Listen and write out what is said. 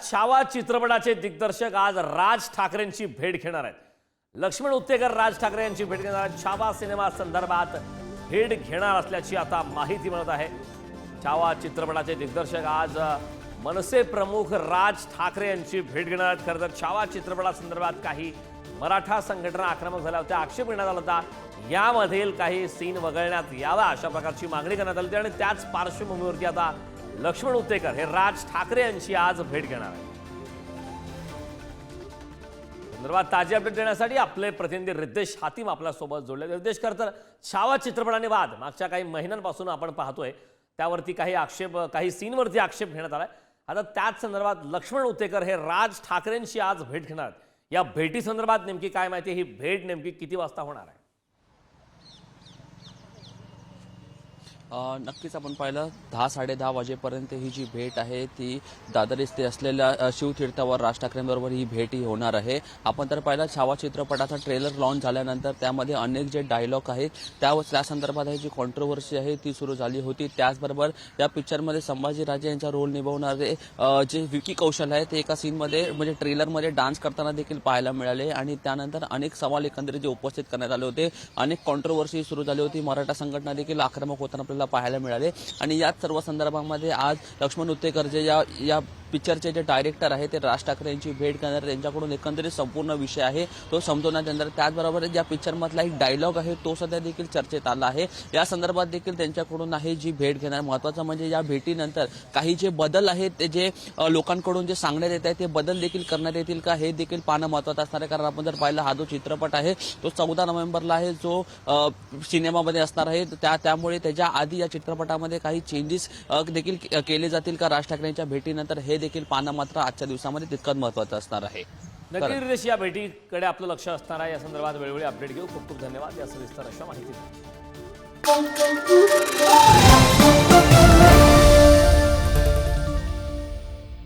छावा चित्रपटाचे दिग्दर्शक आज राज ठाकरेंची भेट घेणार आहेत। लक्ष्मण उत्तेकर राज ठाकरे यांची भेट घेणार आहेत। छावा सिनेमा संदर्भात भेट घेणार असल्याची आता माहिती मिळत आहे। छावा चित्रपटाचे दिग्दर्शक आज मनसे प्रमुख राज ठाकरे यांची भेट घेणार आहेत। खरं तर छावा चित्रपटासंदर्भात काही मराठा संघटना आक्रमक झाल्या होत्या, आक्षेप घेण्यात आला होता, यामधील काही सीन वगळण्यात यावा अशा प्रकारची मागणी करण्यात आली होती आणि त्याच पार्श्वभूमीवरती आता लक्ष्मण उत्तेकर हे राज ठाकरे यांची आज भेट घेणार आहेत। संदर्भात ताजी अपडेट देण्यासाठी आपले प्रतिनिधी रितेश हातीम आपल्यासोबत जोडले। रितेश, खरं तर छावा चित्रपटाने वाद मागच्या काही महिन्यांपासून आपण पाहतोय, त्यावरती काही सीनवरती आक्षेप घेण्यात आलाय। आता त्याच संदर्भात लक्ष्मण उत्तेकर हे राज ठाकरेंशी आज भेट घेणार आहेत। या भेटी संदर्भात नेमकी काय माहिती, ही भेट नेमकी किती वाजता होणार आहे? नक्कीच आपण पाहिलं 10-10:30 वाजेपर्यंत ही जी भेट आहे ती दादर येथे असलेल्या शिवतीर्थावर राज ठाकरेंबरोबर ही भेट ही होणार आहे। आपण तर पाहिलं छावा चित्रपटाचा ट्रेलर लॉन्च झाल्यानंतर त्यामध्ये अनेक जे डायलॉग आहेत त्या संदर्भात जी कॉन्ट्रोवर्सी आहे ती सुरू झाली होती। त्याचबरोबर या पिक्चरमध्ये संभाजीराजे यांचा रोल निभावणारे जे विकी कौशल आहे ते एका सीनमध्ये म्हणजे ट्रेलरमध्ये डान्स करताना देखील पाहायला मिळाले आणि त्यानंतर अनेक सवाल एकंदरीत जे उपस्थित करण्यात आले होते, अनेक कॉन्ट्रोवर्सी सुरू झाली होती। मराठा संघटना देखील आक्रमक होताना पाहायला मिळाले आणि याच सर्व संदर्भामध्ये आज लक्ष्मण उत्तेकर जे या पिक्चरचे जे डायरेक्टर आहे ते राज ठाकरे यांची भेट घेणार, त्यांच्याकडून एकंदरीत संपूर्ण विषय आहे तो समजवण्यात येणार। त्याचबरोबर या पिक्चरमधला एक डायलॉग आहे तो सध्या देखील चर्चेत आला आहे। या संदर्भात देखील त्यांच्याकडून आहे जी भेट घेणार। महत्त्वाचं म्हणजे या भेटीनंतर काही जे बदल आहेत ते जे लोकांकडून जे सांगण्यात येत आहे ते बदल देखील करण्यात येतील का हे देखील पाहणं महत्त्वाचं असणार आहे। कारण आपण जर पाहिलं हा जो चित्रपट आहे तो 14 नोव्हेंबरला आहे जो सिनेमामध्ये असणार आहे, त्यामुळे त्याच्या आधी या चित्रपटामध्ये काही चेंजेस देखील केले जातील का राज ठाकरेंच्या भेटीनंतर हे देखील पाहणं मात्र आजच्या दिवसामध्ये तितकंच महत्त्वाचं असणार आहे। नक्की रितेश, या भेटीकडे आपलं लक्ष असणार आहे। या संदर्भात वेळोवेळी अपडेट घेऊ। खूप खूप धन्यवाद या सविस्तर अशा माहिती।